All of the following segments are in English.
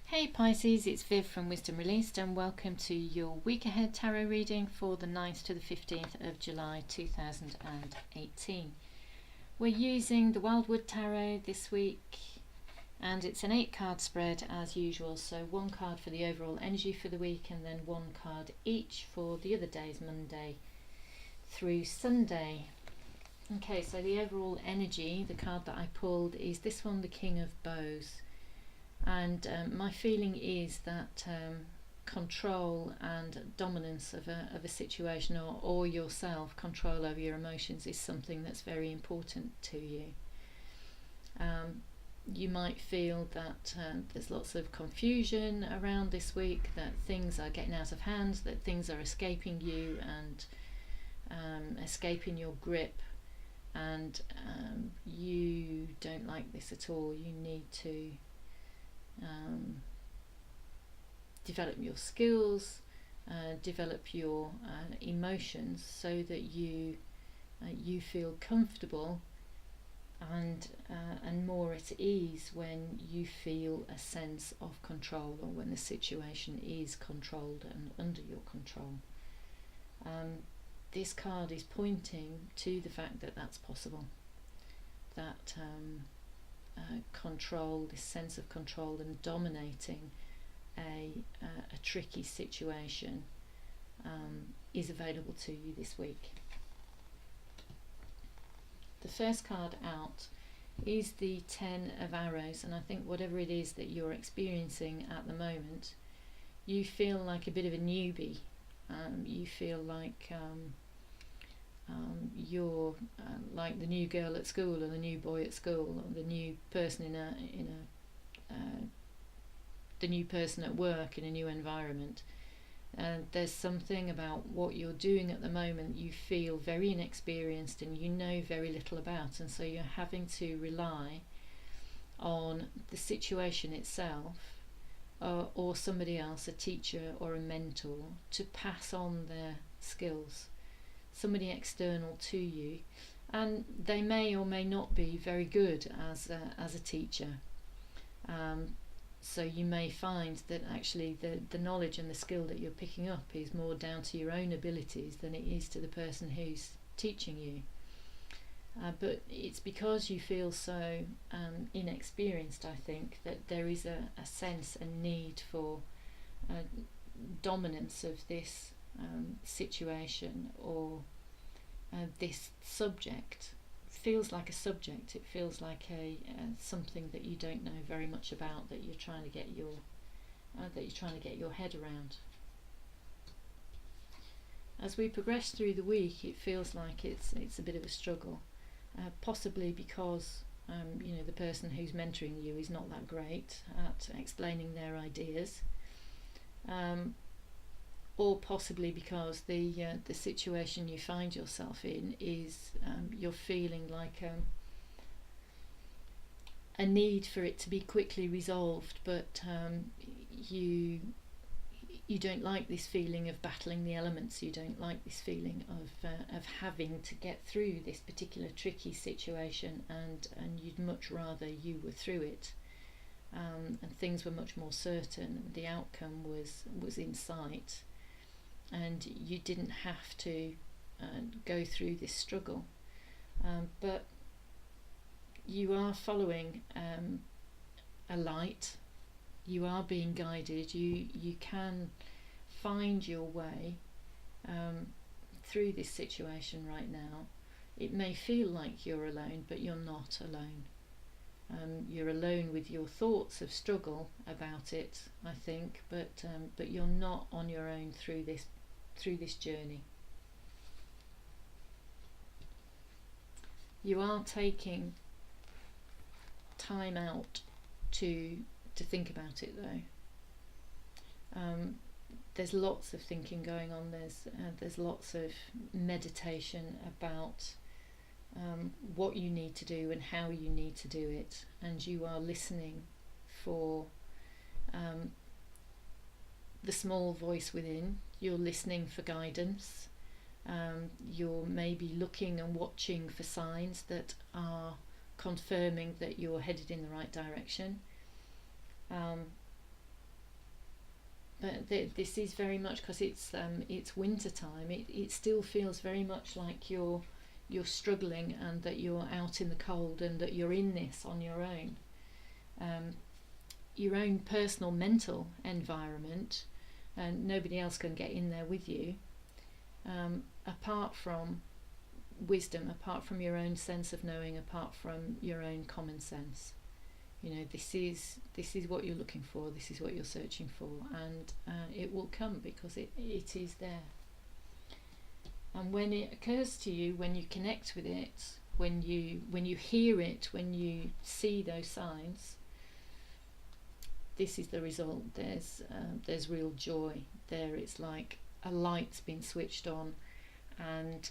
Hey Pisces, it's Viv from Wisdom Released and welcome to your week ahead tarot reading for the 9th to the 15th of July 2018. We're using the Wildwood Tarot this week and it's an 8-card spread as usual, so one card for the overall energy for the week and then one card each for the other days, Monday through Sunday. Okay, so the overall energy, the card that I pulled is this one, the King of Bows. And my feeling is that control and dominance of a situation or yourself, control over your emotions, is something that's very important to you. You might feel that there's lots of confusion around this week, that things are getting out of hand, that things are escaping you and escaping your grip, and you don't like this at all. You need to develop your skills, develop your emotions so that you feel comfortable and more at ease when you feel a sense of control, or when the situation is controlled and under your control. This card is pointing to the fact that that's possible, that control, this sense of control and dominating a tricky situation is available to you this week. The first card out is the 10 of Arrows, and I think whatever it is that you're experiencing at the moment, you feel like a bit of a newbie. You feel like you're like the new girl at school, or the new boy at school, or the new person the new person at work in a new environment. And there's something about what you're doing at the moment you feel very inexperienced and you know very little about, and so you're having to rely on the situation itself or somebody else, a teacher or a mentor, to pass on their skills, somebody external to you, and they may or may not be very good as a teacher. So you may find that actually the knowledge and the skill that you're picking up is more down to your own abilities than it is to the person who's teaching you. But it's because you feel so inexperienced, I think, that there is a sense and need for dominance of this situation, or this subject. Feels like a subject. It feels like something that you don't know very much about, that you're trying to get your head around. As we progress through the week, it feels like it's a bit of a struggle, possibly because the person who's mentoring you is not that great at explaining their ideas, or possibly because the situation you find yourself in is you're feeling like a need for it to be quickly resolved, but you don't like this feeling of battling the elements. You don't like this feeling of having to get through this particular tricky situation, and you'd much rather you were through it, and things were much more certain. The outcome was in sight, and you didn't have to go through this struggle. But you are following a light. You are being guided. You can find your way through this situation right now. It may feel like you're alone, but you're not alone. You're alone with your thoughts of struggle about it, I think, but you're not on your own through this journey. You are taking time out to think about it, though. There's lots of thinking going on. There's lots of meditation about what you need to do and how you need to do it, and you are listening for the small voice within. You're listening for guidance. You're maybe looking and watching for signs that are confirming that you're headed in the right direction. this is very much, because it's winter time. It still feels very much like you're struggling, and that you're out in the cold, and that you're in this on your own personal mental environment, and nobody else can get in there with you, apart from wisdom, apart from your own sense of knowing, apart from your own common sense. This is what you're looking for, this is what you're searching for, and it will come, because it is there. And when it occurs to you, when you connect with it, when you hear it, when you see those signs, this is the result. There's real joy there. It's like a light's been switched on, and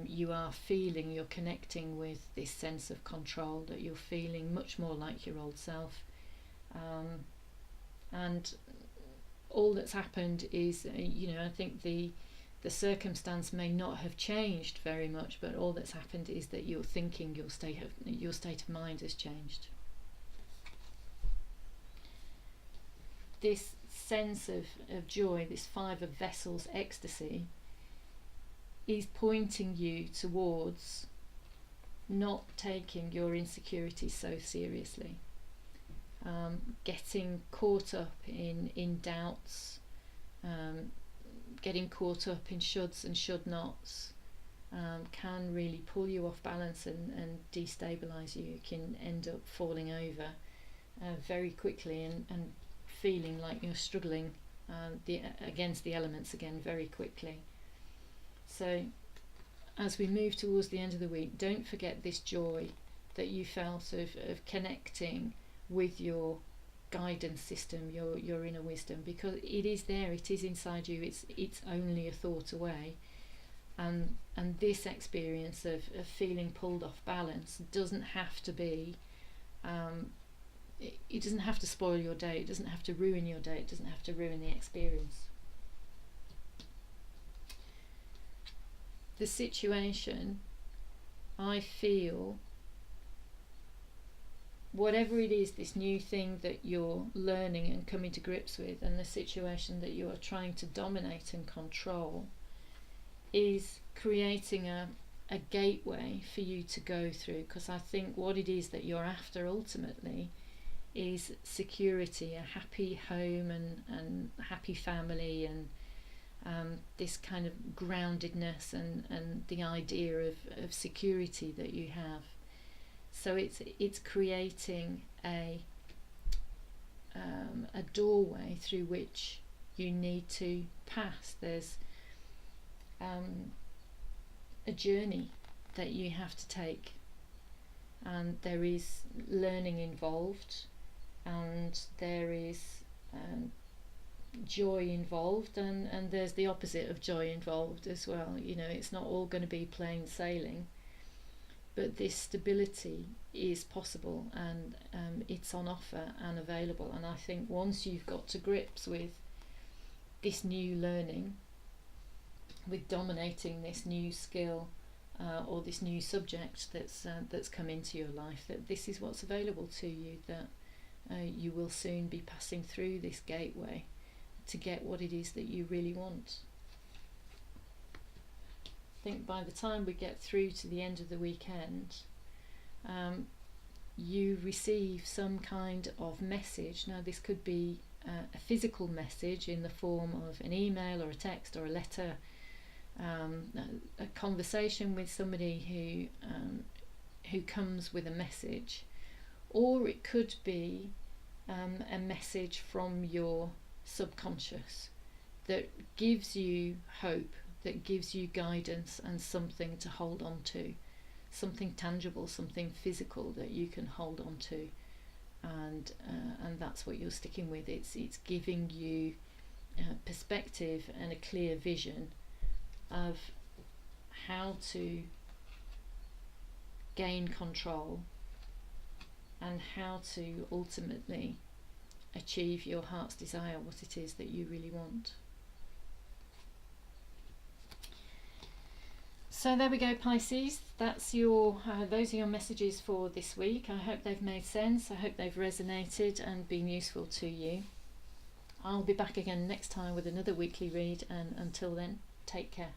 you're connecting with this sense of control, that you're feeling much more like your old self. And all that's happened is, I think the circumstance may not have changed very much, but all that's happened is that your thinking, your state of mind has changed. This sense of joy, this 5 of Vessels ecstasy, is pointing you towards not taking your insecurities so seriously, getting caught up in doubts, getting caught up in shoulds and should nots, can really pull you off balance and destabilize you. You can end up falling over very quickly, and feeling like you're struggling against the elements again very quickly. So as we move towards the end of the week, don't forget this joy that you felt of connecting with your guidance system, your inner wisdom, because it is there, it is inside you, it's only a thought away. And this experience of feeling pulled off balance doesn't have to be it doesn't have to spoil your day, it doesn't have to ruin your day, it doesn't have to ruin the experience. The situation, I feel, whatever it is, this new thing that you're learning and coming to grips with, and the situation that you are trying to dominate and control, is creating a gateway for you to go through. Because I think what it is that you're after ultimately is security, a happy home and happy family, and this kind of groundedness and the idea of security that you have. So it's creating a doorway through which you need to pass. There's a journey that you have to take, and there is learning involved, and there is joy involved, and there's the opposite of joy involved as well. It's not all going to be plain sailing, but this stability is possible, and it's on offer and available. And I think once you've got to grips with this new learning, with dominating this new skill or this new subject that's come into your life, that this is what's available to you, that you will soon be passing through this gateway to get what it is that you really want. I think by the time we get through to the end of the weekend, you receive some kind of message. Now this could be a physical message in the form of an email or a text or a letter, a conversation with somebody who comes with a message, or it could be a message from your subconscious that gives you hope, that gives you guidance and something to hold on to, something tangible, something physical that you can hold on to, and that's what you're sticking with. It's giving you perspective and a clear vision of how to gain control and how to ultimately achieve your heart's desire, what it is that you really want. So there we go, Pisces. That's those are your messages for this week. I hope they've made sense. I hope they've resonated and been useful to you. I'll be back again next time with another weekly read, and until then, take care.